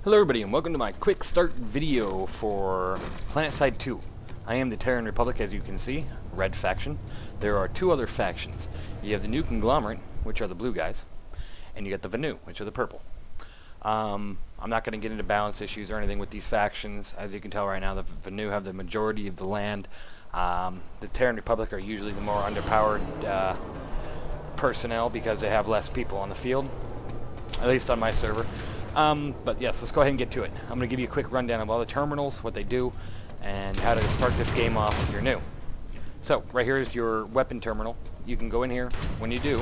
Hello everybody and welcome to my quick start video for PlanetSide 2. I am the Terran Republic, as you can see, red faction. There are two other factions. You have the New Conglomerate, which are the blue guys, and you got the Vanu, which are the purple. I'm not going to get into balance issues or anything with these factions. As you can tell right now, the Vanu have the majority of the land. The Terran Republic are usually the more underpowered personnel because they have less people on the field, at least on my server. But yes, let's go ahead and get to it. I'm going to give you a quick rundown of all the terminals, what they do, and how to start this game off if you're new. So, right here is your weapon terminal. You can go in here. When you do,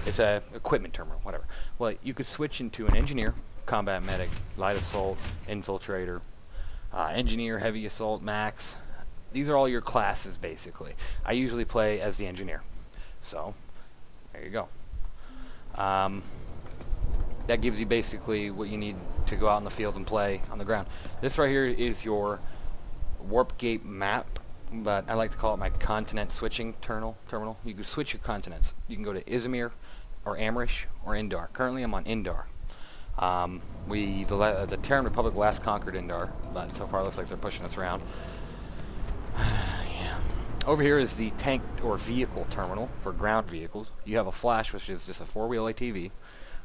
it's a equipment terminal, whatever. Well, you could switch into an engineer, combat medic, light assault, infiltrator, engineer, heavy assault, max. These are all your classes, basically. I usually play as the engineer. So, there you go. That gives you basically what you need to go out in the field and play on the ground. This right here is your warp gate map, but I like to call it my continent switching terminal. You can switch your continents. You can go to Izmir or Amrish or Indar. Currently I'm on Indar. The Terran Republic last conquered Indar, but so far it looks like they're pushing us around. Yeah. Over here is the tank or vehicle terminal for ground vehicles. You have a Flash, which is just a four-wheel ATV.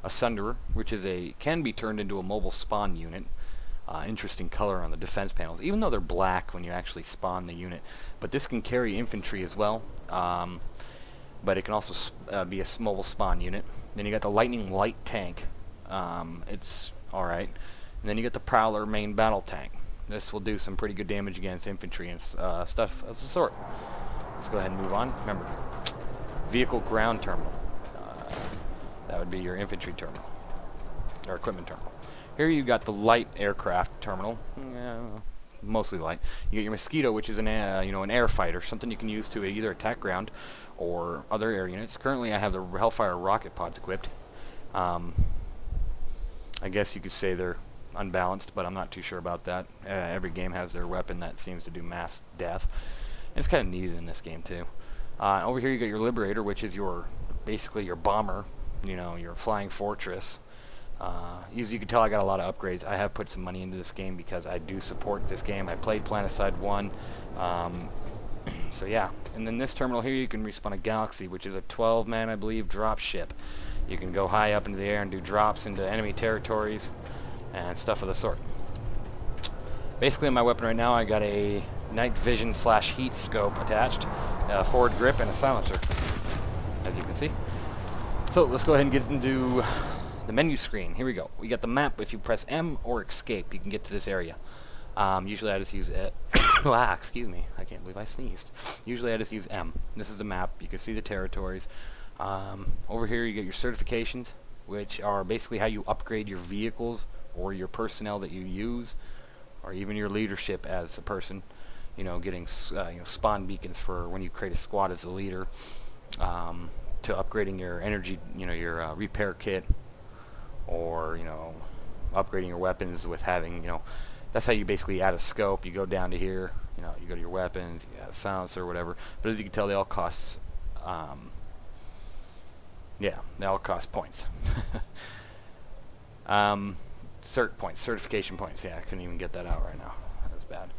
A Sunderer, which is can be turned into a mobile spawn unit. Interesting color on the defense panels, even though they're black when you actually spawn the unit. But this can carry infantry as well. But it can also be a mobile spawn unit. Then you got the Lightning Light tank. It's alright. And then you got the Prowler main battle tank. This will do some pretty good damage against infantry and stuff of the sort. Let's go ahead and move on. Remember, vehicle ground terminal. That would be your infantry terminal, or equipment terminal. Here you got the light aircraft terminal, mostly light. You get your Mosquito, which is an air fighter, something you can use to either attack ground or other air units. Currently, I have the Hellfire rocket pods equipped. I guess you could say they're unbalanced, but I'm not too sure about that. Every game has their weapon that seems to do mass death, and it's kind of needed in this game too. Over here you got your Liberator, which is basically your bomber. Your flying fortress. As you can tell, I got a lot of upgrades. I have put some money into this game because I do support this game. I played PlanetSide 1. So yeah. And then this terminal here, you can respawn a Galaxy, which is a 12-man, I believe, drop ship. You can go high up into the air and do drops into enemy territories and stuff of the sort. Basically, on my weapon right now, I got a night vision / heat scope attached, a forward grip, and a silencer, as you can see. So let's go ahead and get into the menu screen. Here we go. We got the map. If you press M or escape, you can get to this area. Usually I just use it. Excuse me. I can't believe I sneezed. Usually I just use M. This is the map. You can see the territories. Over here you get your certifications, which are basically how you upgrade your vehicles or your personnel that you use, or even your leadership as a person. Getting spawn beacons for when you create a squad as a leader. To upgrading your energy, your repair kit, or upgrading your weapons with having, that's how you basically add a scope. You go down to here, you go to your weapons, you add a silencer or whatever. But as you can tell, they all cost, they all cost points. Cert points, certification points. Yeah, I couldn't even get that out right now. That was bad.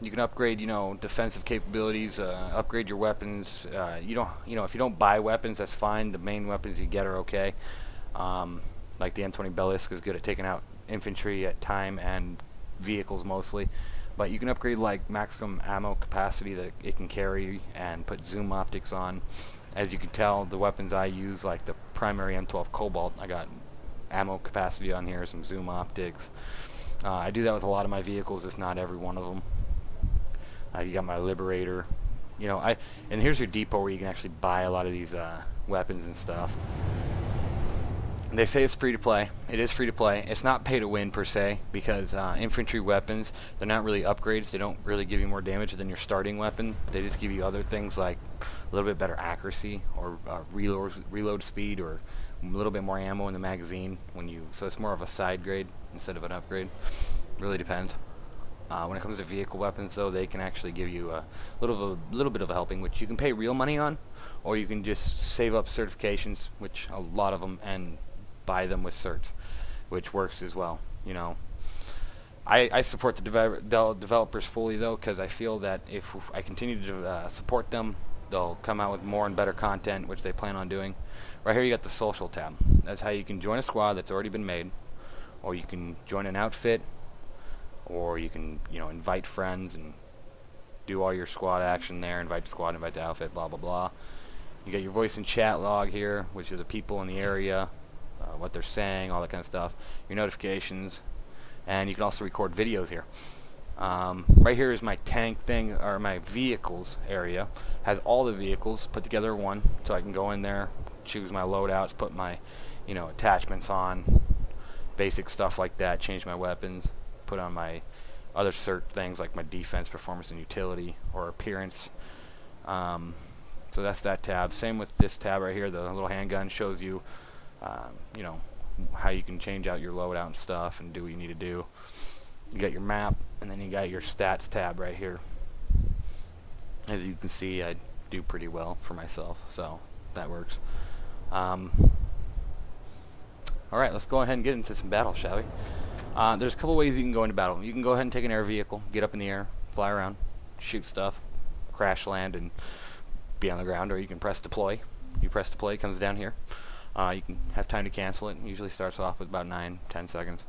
You can upgrade, defensive capabilities, upgrade your weapons. If you don't buy weapons, that's fine. The main weapons you get are okay. Like the M20 Bellisk is good at taking out infantry at time and vehicles mostly. But you can upgrade like maximum ammo capacity that it can carry and put zoom optics on. As you can tell, the weapons I use, like the primary M12 Cobalt, I got ammo capacity on here, some zoom optics. I do that with a lot of my vehicles, if not every one of them. You got my Liberator. And here's your depot where you can actually buy a lot of these weapons and stuff. And they say it's free to play. It is free to play. It's not pay to win per se, because infantry weapons, they're not really upgrades. They don't really give you more damage than your starting weapon. They just give you other things like a little bit better accuracy or reload speed, or a little bit more ammo in the magazine so it's more of a side grade instead of an upgrade. Really depends. When it comes to vehicle weapons, though, they can actually give you a little bit of a helping, which you can pay real money on, or you can just save up certifications, which a lot of them, and buy them with certs, which works as well. you know, I support the developers fully though, because I feel that if I continue to support them, they'll come out with more and better content, which they plan on doing. Right here you got the social tab. That's how you can join a squad that's already been made, or you can join an outfit, or you can, you know, invite friends and do all your squad action there, invite the squad, invite the outfit, blah blah blah. You got your voice and chat log here, which are the people in the area, what they're saying, all that kind of stuff, your notifications, and you can also record videos here. Right here is my tank thing, or my vehicles area. Has all the vehicles put together in one, so I can go in there, choose my loadouts, put my, you know, attachments on, basic stuff like that, change my weapons, put on my other cert things like my defense, performance, and utility, or appearance. So that's that tab. Same with this tab right here. The little handgun shows you, you know, how you can change out your loadout and stuff and do what you need to do. You got your map, and then you got your stats tab right here. As you can see, I do pretty well for myself, so that works. Alright, let's go ahead and get into some battle, shall we? There's a couple ways you can go into battle. You can go ahead and take an air vehicle, get up in the air, fly around, shoot stuff, crash land, and be on the ground, or you can press deploy. You press deploy, it comes down here. You can have time to cancel it. It usually starts off with about 9-10 seconds.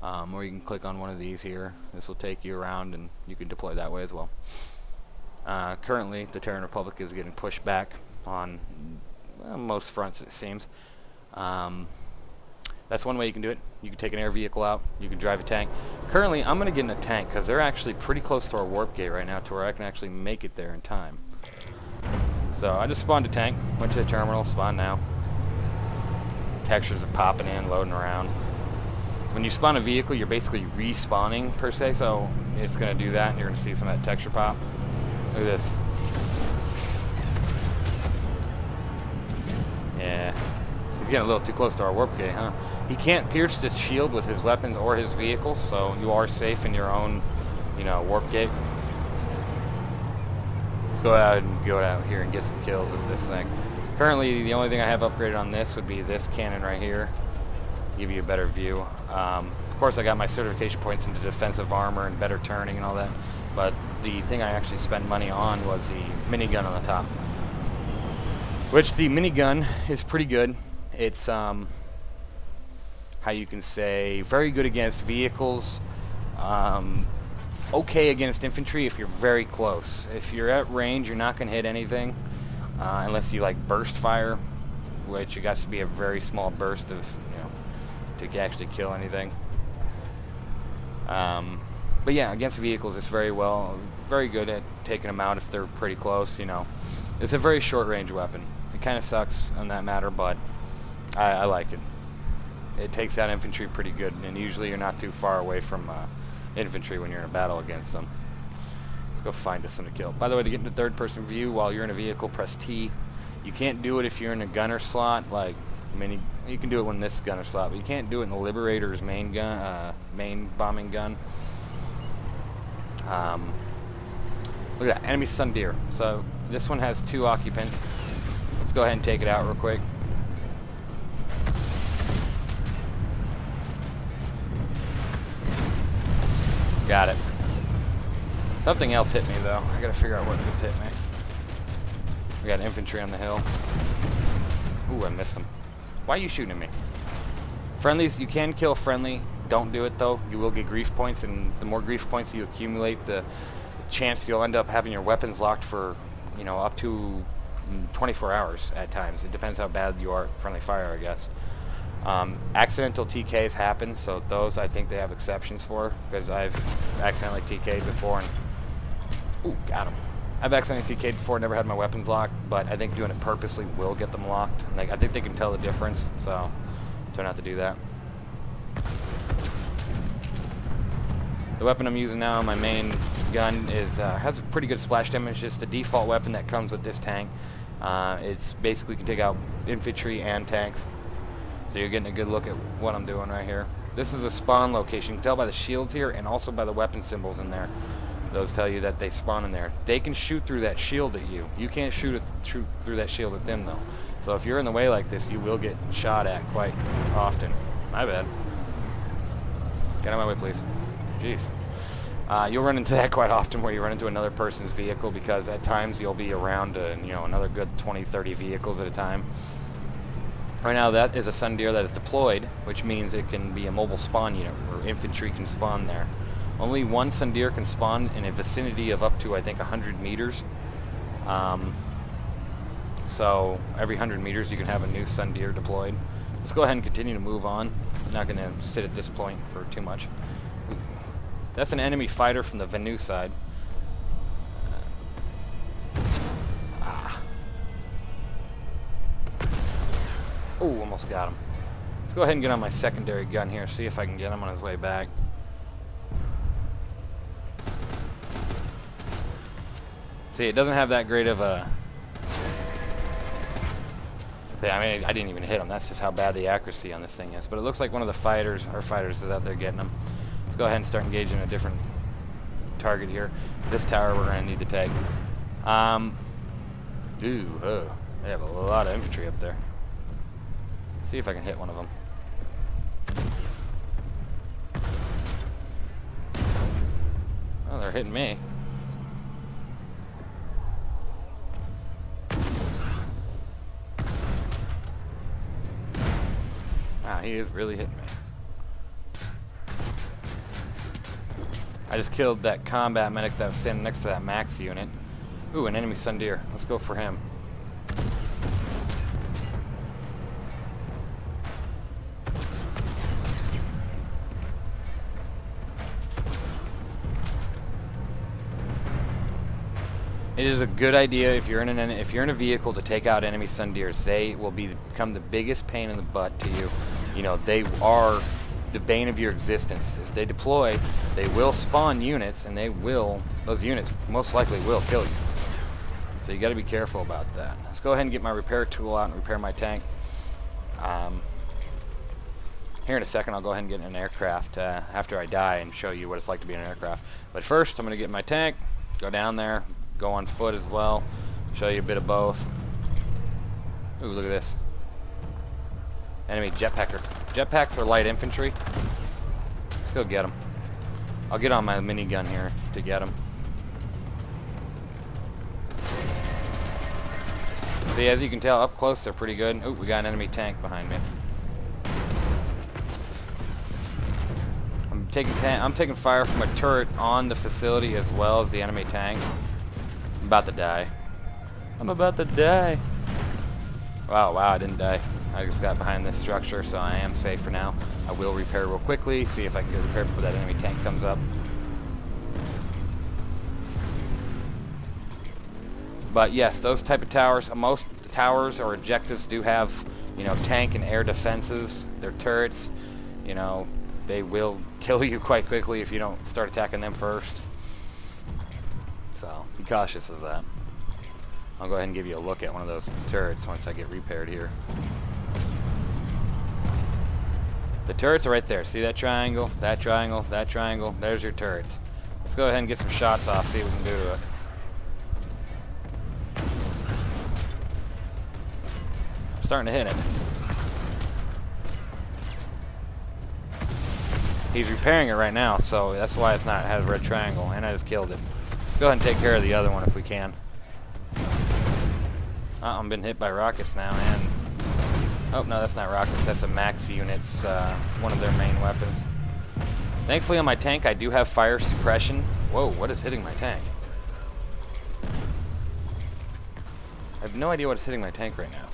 Or you can click on one of these here. This will take you around, and you can deploy that way as well. Currently, the Terran Republic is getting pushed back on most fronts, it seems. That's one way you can do it. You can take an air vehicle out. You can drive a tank. Currently, I'm going to get in a tank because they're actually pretty close to our warp gate right now to where I can actually make it there in time. So I just spawned a tank, went to the terminal, spawned now. Textures are popping in, loading around. When you spawn a vehicle, you're basically respawning per se, so it's going to do that, and you're going to see some of that texture pop. Look at this. Yeah. He's getting a little too close to our warp gate, huh? He can't pierce this shield with his weapons or his vehicle, so you are safe in your own, you know, warp gate. Let's go out here and get some kills with this thing. Currently, the only thing I have upgraded on this would be this cannon right here. Give you a better view. Of course, I got my certification points into defensive armor and better turning and all that, but the thing I actually spent money on was the minigun on the top. Which the minigun is pretty good. It's, how you can say, very good against vehicles. Okay against infantry if you're very close. If you're at range, you're not going to hit anything unless you like burst fire, which it got to be a very small burst of, you know, to actually kill anything. But yeah, against vehicles, it's very good at taking them out if they're pretty close. You know, it's a very short range weapon. It kind of sucks on that matter, but I like it. It takes out infantry pretty good, and usually you're not too far away from infantry when you're in a battle against them. Let's go find us some to kill. By the way, to get into third-person view while you're in a vehicle, press T. You can't do it if you're in a gunner slot, like you can do it when this gunner slot, but you can't do it in the Liberator's main gun, main bombing gun. Look at that, enemy Sundeer. So this one has 2 occupants. Let's go ahead and take it out real quick. Got it. Something else hit me though. I gotta figure out what just hit me. We got infantry on the hill. Ooh, I missed him. Why are you shooting at me? Friendlies, you can kill friendly. Don't do it though. You will get grief points, and the more grief points you accumulate, the chance you'll end up having your weapons locked for, you know, up to 24 hours at times. It depends how bad you are at friendly fire, I guess. Accidental TKs happen, so those I think they have exceptions for, because I've accidentally TK'd before and... Ooh, got him. I've accidentally TK'd before, never had my weapons locked, but I think doing it purposely will get them locked. Like, I think they can tell the difference, so try not to do that. The weapon I'm using now, my main gun, is has a pretty good splash damage. It's the default weapon that comes with this tank. It's basically can take out infantry and tanks. So you're getting a good look at what I'm doing right here. This is a spawn location. You can tell by the shields here and also by the weapon symbols in there. Those tell you that they spawn in there. They can shoot through that shield at you. You can't shoot through that shield at them though. So if you're in the way like this, you will get shot at quite often. My bad. Get out of my way, please. Jeez. You'll run into that quite often, where you run into another person's vehicle, because at times you'll be around, another good 20, 30 vehicles at a time. Right now, that is a sun deer that is deployed, which means it can be a mobile spawn unit, where infantry can spawn there. Only one sun deer can spawn in a vicinity of up to, I think, 100 meters. So every 100 meters you can have a new sun deer deployed. Let's go ahead and continue to move on. I'm not going to sit at this point for too much. That's an enemy fighter from the Venu side. Oh, almost got him. Let's go ahead and get on my secondary gun here, see if I can get him on his way back. See, it doesn't have that great of a... Yeah, I mean, I didn't even hit him. That's just how bad the accuracy on this thing is. But it looks like one of the fighters, our fighters, is out there getting him. Let's go ahead and start engaging a different target here. This tower we're going to need to take. They have a lot of infantry up there. Let's see if I can hit one of them. Oh, they're hitting me. He is really hitting me. I just killed that combat medic that was standing next to that max unit. Ooh, an enemy sun deer. Let's go for him. It is a good idea if you're in a vehicle to take out enemy sun deers. They will become the biggest pain in the butt to you. You know, they are the bane of your existence. If they deploy, they will spawn units, and those units most likely will kill you. So you got to be careful about that. Let's go ahead and get my repair tool out and repair my tank. Here in a second, I'll go ahead and get in an aircraft after I die and show you what it's like to be in an aircraft. But first, I'm going to get my tank, go down there, go on foot as well, show you a bit of both. Ooh, look at this. Enemy jetpacker. Jetpacks are light infantry. Let's go get them. I'll get on my minigun here to get them. See, as you can tell, up close they're pretty good. Ooh, we got an enemy tank behind me. I'm taking fire from a turret on the facility as well as the enemy tank. I'm about to die. I'm about to die. Wow, I didn't die. I just got behind this structure, so I am safe for now. I will repair real quickly, see if I can get repaired before that enemy tank comes up. But yes, those type of towers, most towers or objectives do have, tank and air defenses. They're turrets. They will kill you quite quickly if you don't start attacking them first. So be cautious of that. I'll go ahead and give you a look at one of those turrets once I get repaired here. The turrets are right there. See that triangle, that triangle, that triangle? There's your turrets. Let's go ahead and get some shots off, see what we can do to it. I'm starting to hit it. He's repairing it right now, so that's why it has a red triangle, and I just killed it. Let's go ahead and take care of the other one if we can. I'm been hit by rockets now, and... Oh, no, that's not rockets. That's a max unit's, one of their main weapons. Thankfully on my tank I do have fire suppression. Whoa, what is hitting my tank? I have no idea what's hitting my tank right now.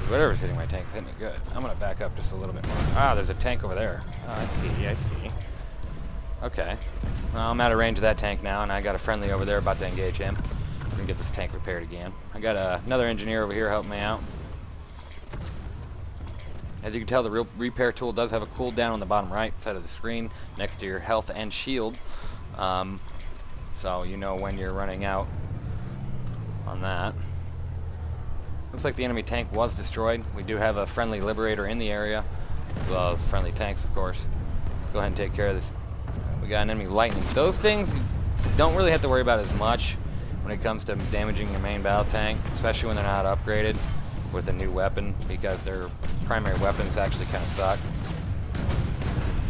Whatever's hitting my tank's hitting it good. I'm going to back up just a little bit more. Ah, there's a tank over there. Oh, I see. Okay. Well, I'm out of range of that tank now, and I got a friendly over there about to engage him. I'm going to get this tank repaired again. I got another engineer over here helping me out. As you can tell, the repair tool does have a cooldown on the bottom right side of the screen next to your health and shield. So you know when you're running out on that. Looks like the enemy tank was destroyed. We do have a friendly liberator in the area, as well as friendly tanks, of course. Let's go ahead and take care of this. We got an enemy lightning. Those things you don't really have to worry about as much when it comes to damaging your main battle tank, especially when they're not upgraded with a new weapon, because their primary weapons actually kind of suck.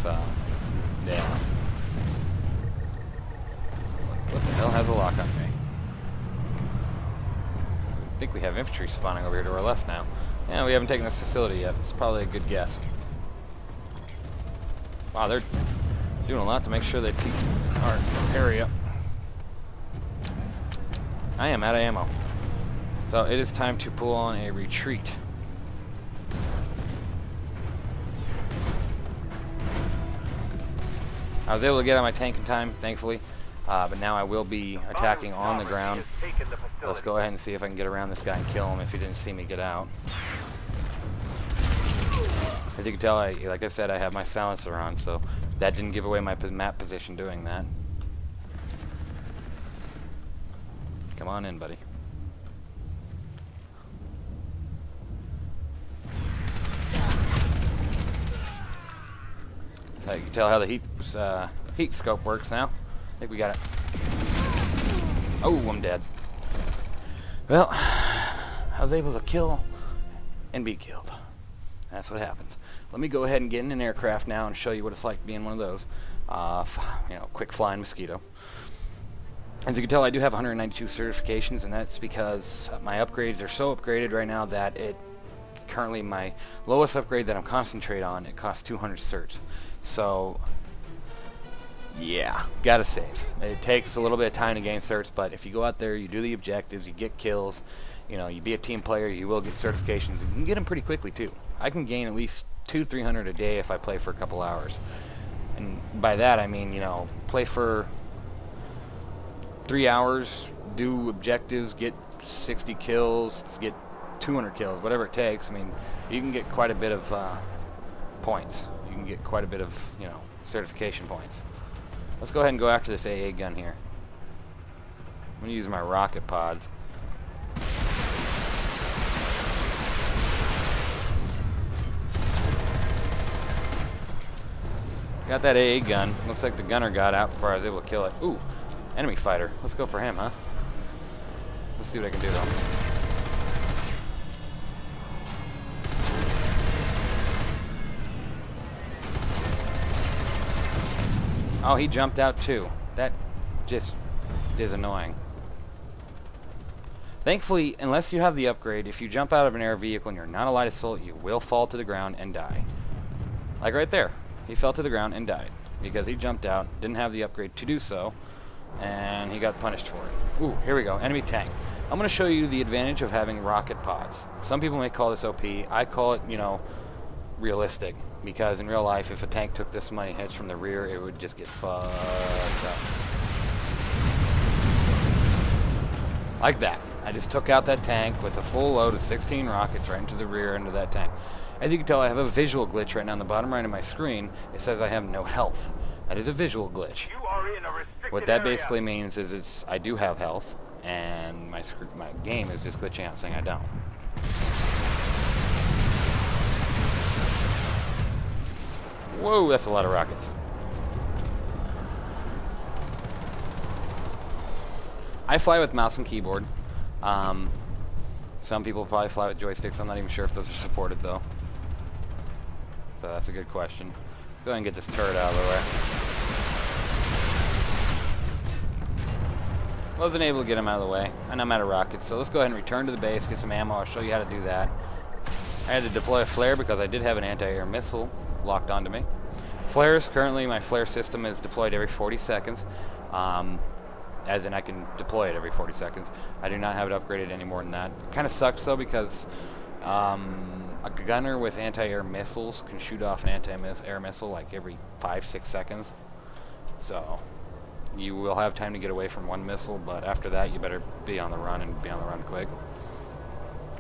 So Yeah. What the hell has a lock on me? I think we have infantry spawning over here to our left now. Yeah, we haven't taken this facility yet. It's probably a good guess. Wow, they're doing a lot to make sure they keep our area. I am out of ammo. So it is time to pull on a retreat. I was able to get on my tank in time, thankfully, but now I will be attacking on the ground. Let's go ahead and see if I can get around this guy and kill him if he didn't see me get out. As you can tell, like I said, I have my silencer on, so that didn't give away my map position doing that. Come on in, buddy. You can tell how the heat scope works now. I think we got it. Oh, I'm dead. Well, I was able to kill and be killed. That's what happens. Let me go ahead and get in an aircraft now and show you what it's like being one of those. You know, quick flying mosquito. As you can tell, I do have 192 certifications, and that's because my upgrades are so upgraded right now that currently my lowest upgrade that I'm concentrating on, it costs 200 certs. So yeah, gotta save. It takes a little bit of time to gain certs, but if you go out there, you do the objectives, you get kills, you know, you be a team player, you will get certifications. You can get them pretty quickly too. I can gain at least 200-300 a day if I play for a couple hours. And by that I mean, you know, play for 3 hours, do objectives, get 60 kills, get 200 kills, whatever it takes. I mean, you can get quite a bit of points. You can get quite a bit of, you know, certification points. Let's go ahead and go after this AA gun here. I'm going to use my rocket pods. Got that AA gun. Looks like the gunner got out before I was able to kill it. Ooh, enemy fighter. Let's go for him, huh? Let's see what I can do though. Oh, he jumped out too. That just is annoying. Thankfully, unless you have the upgrade, if you jump out of an air vehicle and you're not a light assault, you will fall to the ground and die. Like right there. He fell to the ground and died because he jumped out, didn't have the upgrade to do so, and he got punished for it. Ooh, here we go. Enemy tank. I'm going to show you the advantage of having rocket pods. Some people may call this OP. I call it, you know, realistic. Because in real life, if a tank took this many hits from the rear, it would just get fucked up. Like that. I just took out that tank with a full load of 16 rockets right into the rear end of that tank. As you can tell, I have a visual glitch right now on the bottom right of my screen. It says I have no health. That is a visual glitch. You are in a restricted What that area. basically means is I do have health, and my game is just glitching out saying I don't. Whoa, that's a lot of rockets. I fly with mouse and keyboard. Some people probably fly with joysticks. I'm not even sure if those are supported though. So that's a good question. Let's go ahead and get this turret out of the way. Wasn't able to get him out of the way, and I'm out of rockets. So let's go ahead and return to the base, get some ammo. I'll show you how to do that. I had to deploy a flare because I did have an anti-air missile locked onto me. Flares, currently my flare system is deployed every 40 seconds. As in I can deploy it every 40 seconds. I do not have it upgraded any more than that. It kind of sucks though because a gunner with anti-air missiles can shoot off an anti-air missile like every 5-6 seconds. So you will have time to get away from one missile, but after that you better be on the run and be on the run quick.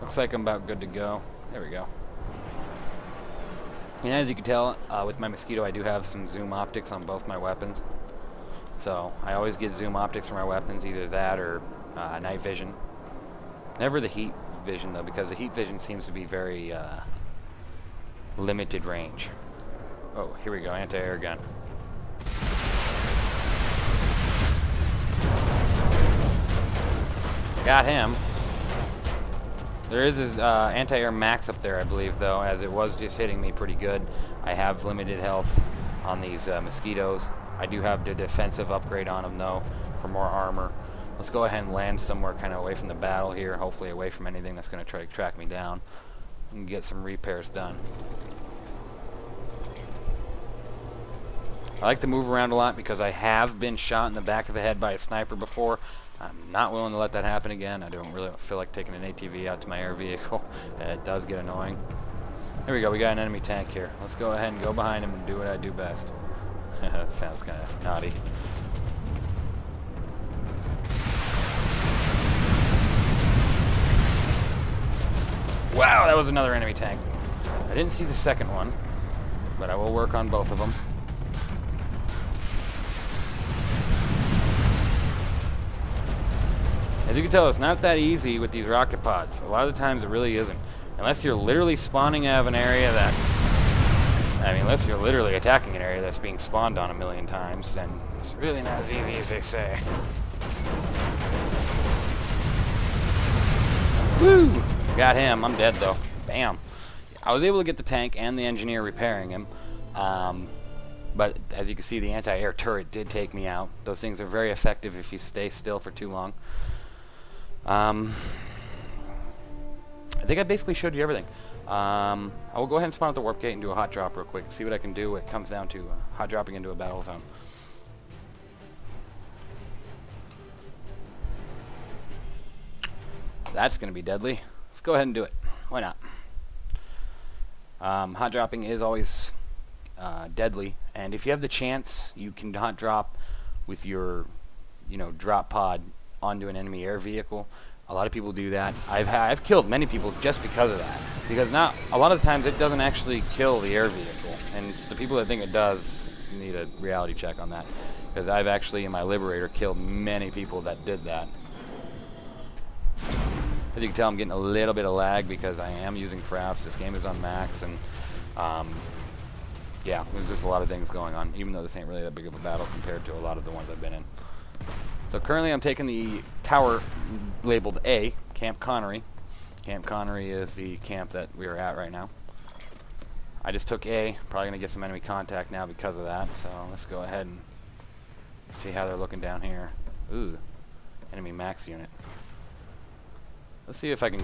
Looks like I'm about good to go. There we go. And as you can tell, with my Mosquito I do have some zoom optics on both my weapons. So I always get zoom optics for my weapons, either that or night vision. Never the heat vision though, because the heat vision seems to be very limited range. Oh, here we go, anti-air gun. Got him. There is his anti-air max up there, I believe, though, as it was just hitting me pretty good. I have limited health. on these mosquitoes. I do have the defensive upgrade on them though for more armor. Let's go ahead and land somewhere kind of away from the battle here, hopefully away from anything that's going to try to track me down, and get some repairs done. I like to move around a lot because I have been shot in the back of the head by a sniper before. I'm not willing to let that happen again. I don't really feel like taking an ATV out to my air vehicle. It does get annoying. There we go, we got an enemy tank here. Let's go ahead and go behind him and do what I do best. That sounds kind of naughty. Wow, that was another enemy tank. I didn't see the second one, but I will work on both of them. As you can tell, it's not that easy with these rocket pods. A lot of the times it really isn't. Unless you're literally spawning out of an area that... I mean, unless you're literally attacking an area that's being spawned on a million times, then it's really not as easy as they say. Woo! Got him. I'm dead, though. Bam. I was able to get the tank and the engineer repairing him. But as you can see, the anti-air turret did take me out. Those things are very effective if you stay still for too long. I think I basically showed you everything. I will go ahead and spawn at the warp gate and do a hot drop real quick. See what I can do when it comes down to hot dropping into a battle zone. That's going to be deadly. Let's go ahead and do it. Why not? Hot dropping is always deadly, and if you have the chance, you can hot drop with your, drop pod onto an enemy air vehicle. A lot of people do that. I've killed many people just because of that. Because not a lot of the times it doesn't actually kill the air vehicle, and it's the people that think it does need a reality check on that. Because I've actually in my Liberator killed many people that did that. As you can tell, I'm getting a little bit of lag because I am using fraps. This game is on max, and yeah, there's just a lot of things going on, even though this ain't really that big of a battle compared to a lot of the ones I've been in. So currently I'm taking the tower labeled A, Camp Connery. Camp Connery is the camp that we are at right now. I just took A, probably going to get some enemy contact now because of that, so let's go ahead and see how they're looking down here. Ooh, enemy max unit. Let's see if I can...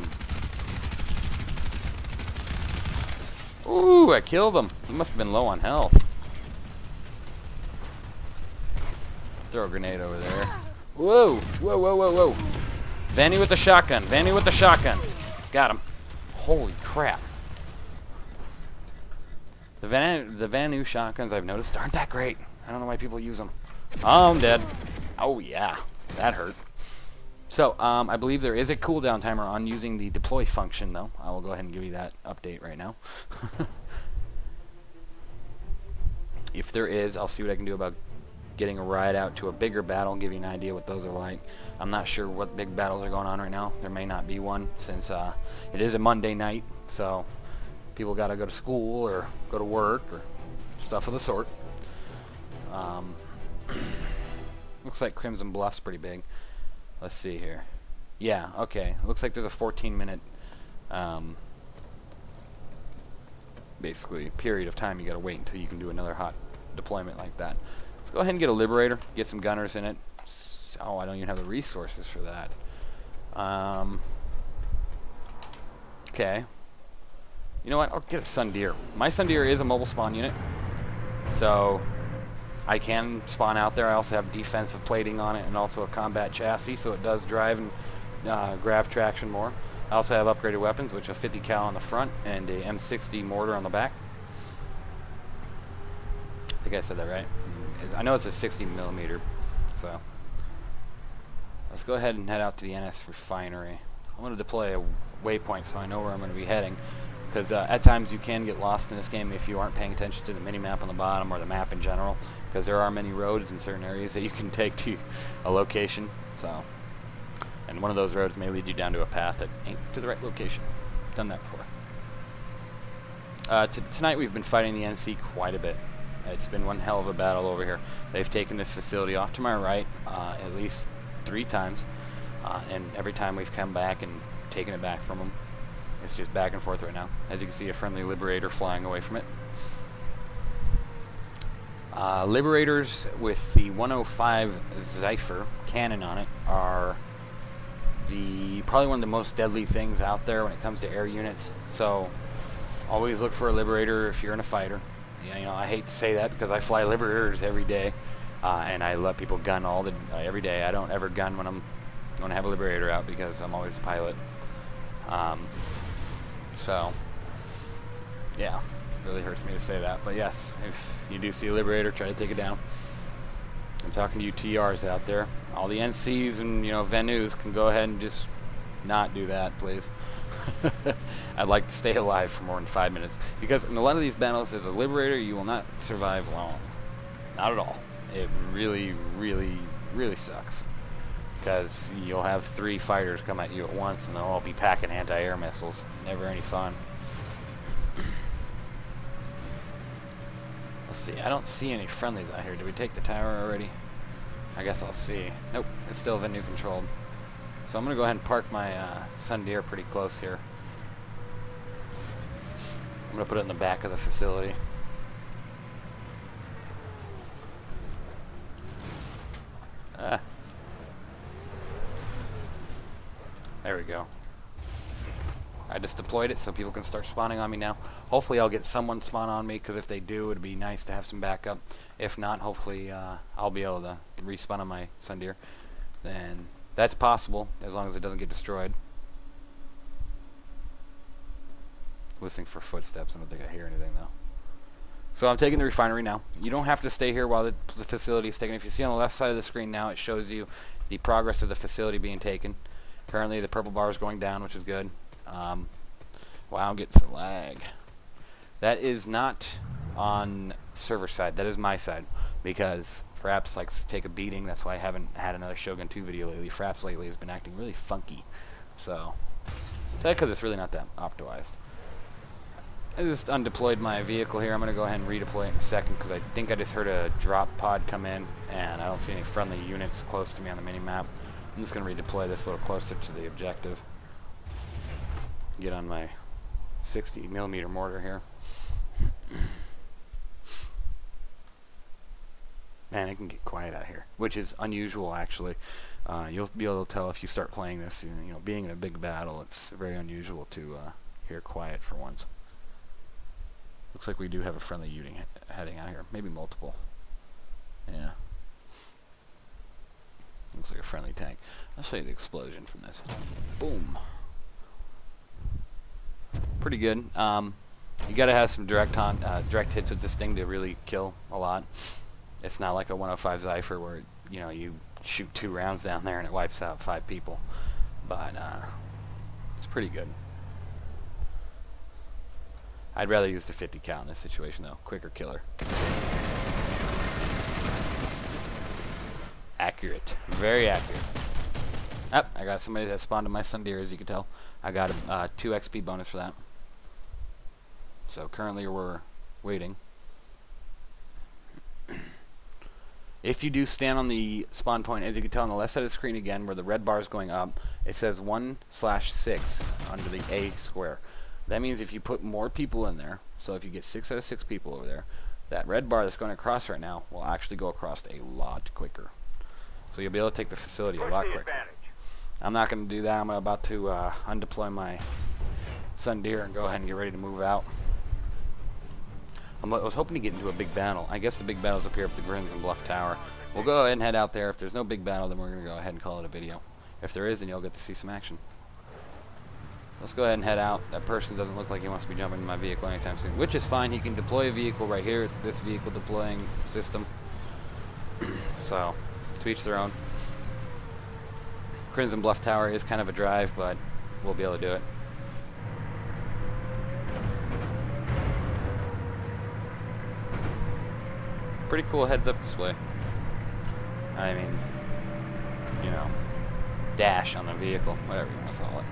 Ooh, I killed him. He must have been low on health. Throw a grenade over there. Whoa, whoa, whoa, whoa, whoa. Vanny with the shotgun. Vanny with the shotgun. Got him. Holy crap. The Vanu shotguns I've noticed aren't that great. I don't know why people use them. Oh, I'm dead. Oh, yeah. That hurt. So, I believe there is a cooldown timer on using the deploy function, though. I will go ahead and give you that update right now. If there is, I'll see what I can do about getting a ride out to a bigger battle and give you an idea what those are like. I'm not sure what big battles are going on right now. There may not be one since it is a Monday night, so people got to go to school or go to work or stuff of the sort. Looks like Crimson Bluff's pretty big. Let's see here. Yeah, okay. Looks like there's a 14-minute basically period of time you got to wait until you can do another hot deployment like that. Let's go ahead and get a Liberator, get some gunners in it. Oh, I don't even have the resources for that. Okay. You know what? I'll get a Sundeer. My Sundeer is a mobile spawn unit, so I can spawn out there. I also have defensive plating on it and also a combat chassis, so it does drive and grab traction more. I also have upgraded weapons, which are a 50 cal on the front and a M60 mortar on the back. I think I said that right. I know it's a 60 millimeter, so let's go ahead and head out to the NS Refinery. I want to deploy a waypoint so I know where I'm going to be heading, because at times you can get lost in this game if you aren't paying attention to the mini-map on the bottom or the map in general, because there are many roads in certain areas that you can take to a location. So, and one of those roads may lead you down to a path that ain't to the right location. Done that before. Tonight we've been fighting the NC quite a bit. It's been one hell of a battle over here. They've taken this facility off to my right at least 3 times, and every time we've come back and taken it back from them. It's just back and forth right now. As you can see, a friendly Liberator flying away from it. Liberators with the 105 Zypher cannon on it are probably one of the most deadly things out there when it comes to air units. So always look for a Liberator if you're in a fighter. Yeah, you know, I hate to say that because I fly Liberators every day, and I let people gun every day. I don't ever gun when I have a Liberator out because I'm always a pilot. So yeah, it really hurts me to say that, but yes, if you do see a Liberator, try to take it down. I'm talking to you TRs out there. All the NCs and, you know, Venus can go ahead and just not do that, please. I'd like to stay alive for more than 5 minutes, because in a lot of these battles, as a Liberator, you will not survive long. Not at all. It really, really, really sucks, because you'll have 3 fighters come at you at once, and they'll all be packing anti-air missiles. Never any fun. Let's see. I don't see any friendlies out here. Did we take the tower already? I guess I'll see. Nope. It's still Venu controlled. So I'm going to go ahead and park my Sundeer pretty close here. I'm going to put it in the back of the facility. There we go. I just deployed it so people can start spawning on me now. Hopefully I'll get someone spawn on me, because if they do, it'd be nice to have some backup. If not, hopefully I'll be able to respawn on my Sundeer. Then that's possible, as long as it doesn't get destroyed. Listening for footsteps. I don't think I hear anything though. So I'm taking the refinery now. You don't have to stay here while the facility is taken. If you see on the left side of the screen now, it shows you the progress of the facility being taken. Currently the purple bar is going down, which is good. Wow, I'm getting some lag. That is not on server side. That is my side, because Fraps likes to take a beating. That's why I haven't had another Shogun 2 video lately. Fraps lately has been acting really funky. So that's because it's really not that optimized. I just undeployed my vehicle here. I'm going to go ahead and redeploy it in a second, because I think I just heard a drop pod come in, and I don't see any friendly units close to me on the mini-map. I'm just going to redeploy this a little closer to the objective. Get on my 60mm mortar here. Man, it can get quiet out here, which is unusual actually. You'll be able to tell if you start playing this. You know, being in a big battle, it's very unusual to hear quiet for once. Looks like we do have a friendly unit heading out here, maybe multiple. Yeah. Looks like a friendly tank. I'll show you the explosion from this. Boom. Pretty good. You gotta have some direct hits with this thing to really kill a lot. It's not like a 105 Zypher where, you know, you shoot 2 rounds down there and it wipes out 5 people. But it's pretty good. I'd rather use the 50 cal in this situation though. Quicker killer. Accurate. Very accurate. Oh, I got somebody that spawned in my Sundeer, as you can tell. I got a 2 XP bonus for that. So currently we're waiting. If you do stand on the spawn point, as you can tell on the left side of the screen again, where the red bar is going up, it says 1/6 under the A square. That means if you put more people in there, so if you get 6 out of 6 people over there, that red bar that's going across right now will actually go across a lot quicker. So you'll be able to take the facility a lot quicker. I'm not going to do that. I'm about to undeploy my Sundeer and go ahead and get ready to move out. I was hoping to get into a big battle. I guess the big battle's up here at the Grins and Bluff Tower. We'll go ahead and head out there. If there's no big battle, then we're going to go ahead and call it a video. If there is, then you'll get to see some action. Let's go ahead and head out. That person doesn't look like he wants to be jumping in my vehicle anytime soon, which is fine. He can deploy a vehicle right here, this vehicle deploying system. So, to each their own. Crimson Bluff Tower is kind of a drive, but we'll be able to do it. Pretty cool heads-up display. I mean, you know, dash on the vehicle, whatever you want to call it.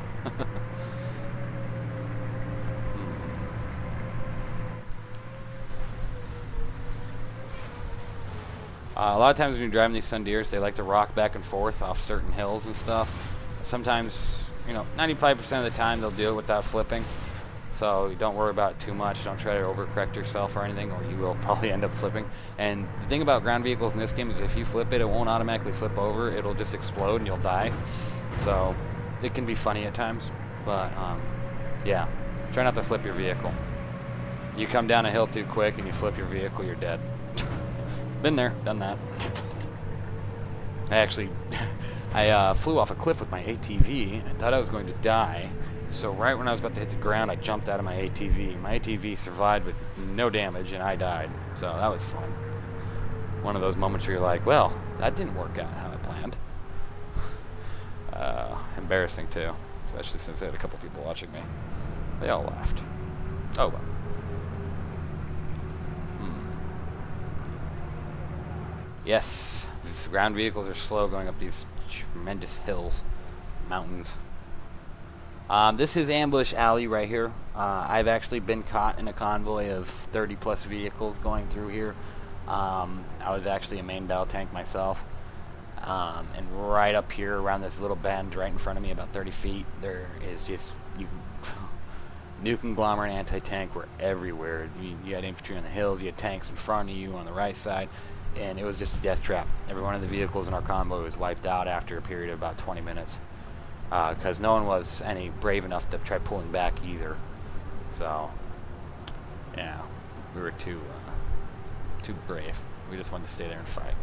A lot of times when you're driving these Sundeers, they like to rock back and forth off certain hills and stuff. Sometimes, you know, 95% of the time they'll do it without flipping. So don't worry about it too much. Don't try to overcorrect yourself or anything, or you will probably end up flipping. And the thing about ground vehicles in this game is if you flip it, it won't automatically flip over. It'll just explode and you'll die. So it can be funny at times. But yeah, try not to flip your vehicle. You come down a hill too quick and you flip your vehicle, you're dead. Been there, done that. I actually, I flew off a cliff with my ATV and I thought I was going to die. So right when I was about to hit the ground, I jumped out of my ATV. My ATV survived with no damage and I died. So that was fun. One of those moments where you're like, well, that didn't work out how I planned. Embarrassing too, especially since I had a couple people watching me. They all laughed. Oh well. Yes, these ground vehicles are slow going up these tremendous hills, mountains. This is Ambush Alley right here. I've actually been caught in a convoy of 30 plus vehicles going through here. I was actually a main battle tank myself. And right up here around this little bend right in front of me about 30 feet, there is just, new conglomerate anti-tank were everywhere. You had infantry on the hills, you had tanks in front of you on the right side. And it was just a death trap. Every one of the vehicles in our convoy was wiped out after a period of about 20 minutes. Because no one was any brave enough to try pulling back either. So, yeah, we were too brave. We just wanted to stay there and fight.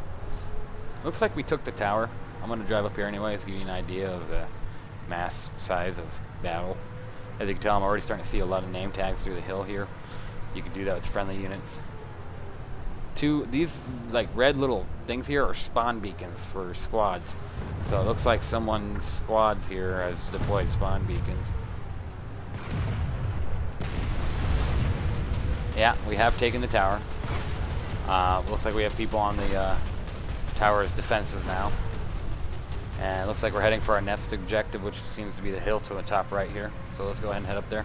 Looks like we took the tower. I'm going to drive up here anyways, give you an idea of the mass size of battle. As you can tell, I'm already starting to see a lot of name tags through the hill here. You can do that with friendly units. These like red little things here are spawn beacons for squads. So it looks like someone's squads here has deployed spawn beacons. Yeah, we have taken the tower. Looks like we have people on the tower's defenses now. And it looks like we're heading for our next objective, which seems to be the hill to the top right here. So let's go ahead and head up there.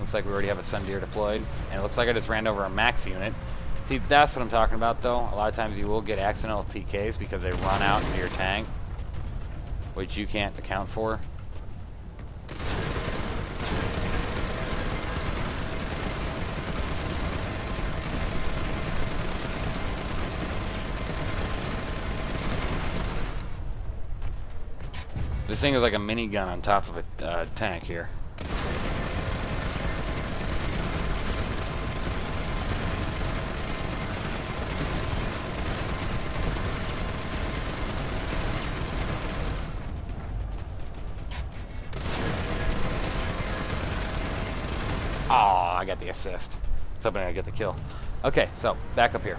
Looks like we already have a Sundeer deployed. And it looks like I just ran over a max unit. See, that's what I'm talking about, though. A lot of times you will get accidental TKs because they run out into your tank, which you can't account for. This thing is like a minigun on top of a tank here. Oh, I got the assist. I was hoping I'd get the kill. Okay, so back up here.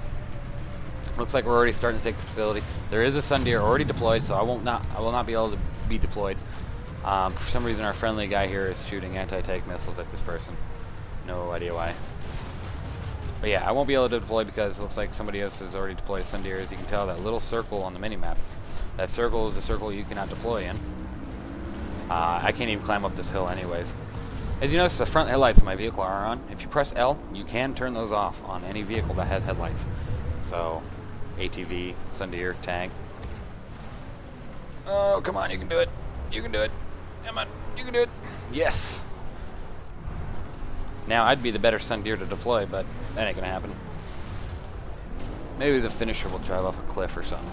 Looks like we're already starting to take the facility. There is a Sundeer already deployed, so I will not be able to be deployed. For some reason, our friendly guy here is shooting anti-tank missiles at this person. No idea why. But yeah, I won't be able to deploy because it looks like somebody else has already deployed Sundeer. As you can tell, that little circle on the mini-map, that circle is a circle you cannot deploy in. I can't even climb up this hill anyways. As you notice, the front headlights of my vehicle are on. If you press L, you can turn those off on any vehicle that has headlights. So, ATV, Sundeer, tank. Oh, come on, you can do it. You can do it. Come on, you can do it. Yes! Now, I'd be the better Sundeer to deploy, but that ain't gonna happen. Maybe the finisher will drive off a cliff or something.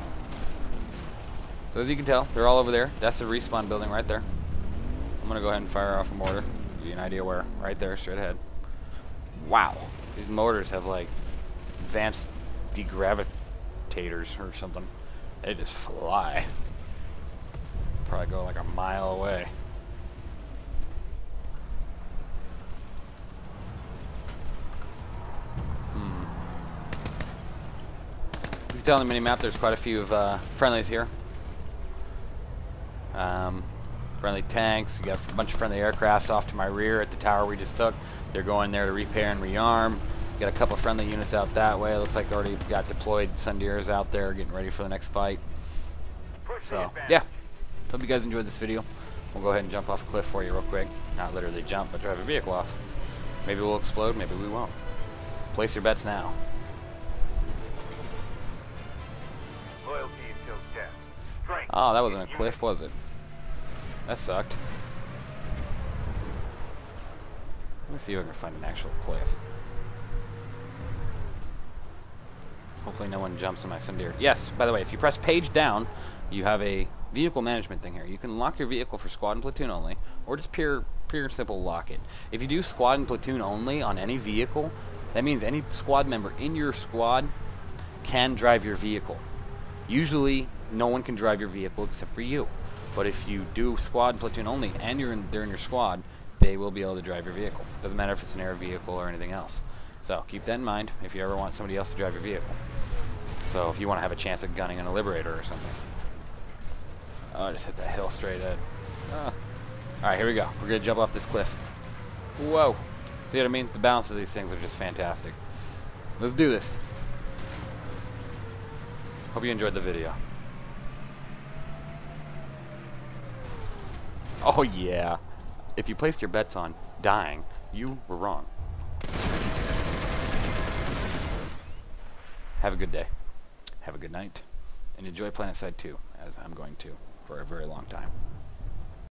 So as you can tell, they're all over there. That's the respawn building right there. I'm gonna go ahead and fire off a mortar. Give you an idea where. Right there, straight ahead. Wow. These mortars have like advanced degravitators or something. They just fly. Probably go like a mile away. As you can tell on the mini-map, there's quite a few of friendlies here. Friendly tanks. You got a bunch of friendly aircrafts off to my rear at the tower we just took. They're going there to repair and rearm. Got a couple of friendly units out that way. It looks like already got deployed Sundeers out there getting ready for the next fight. So, yeah. Hope you guys enjoyed this video. We'll go ahead and jump off a cliff for you real quick. Not literally jump, but drive a vehicle off. Maybe we'll explode, maybe we won't. Place your bets now. Oh, that wasn't a cliff, was it? That sucked. me see if I can find an actual cliff. Hopefully no one jumps in my Sundeer. Yes, by the way, if you press page down, you have a vehicle management thing here. You can lock your vehicle for squad and platoon only, or just pure and simple lock it. If you do squad and platoon only on any vehicle, that means any squad member in your squad can drive your vehicle. Usually, no one can drive your vehicle except for you. But if you do squad and platoon only, and they're in your squad, they will be able to drive your vehicle. Doesn't matter if it's an air vehicle or anything else. So keep that in mind if you ever want somebody else to drive your vehicle. So if you want to have a chance at gunning on a Liberator or something. Oh, I just hit that hill straight ahead. Oh. Alright, here we go. We're going to jump off this cliff. Whoa. See what I mean? The balance of these things are just fantastic. Let's do this. Hope you enjoyed the video. Oh yeah. If you placed your bets on dying, you were wrong. Have a good day. Have a good night. And enjoy PlanetSide 2, as I'm going to for a very long time.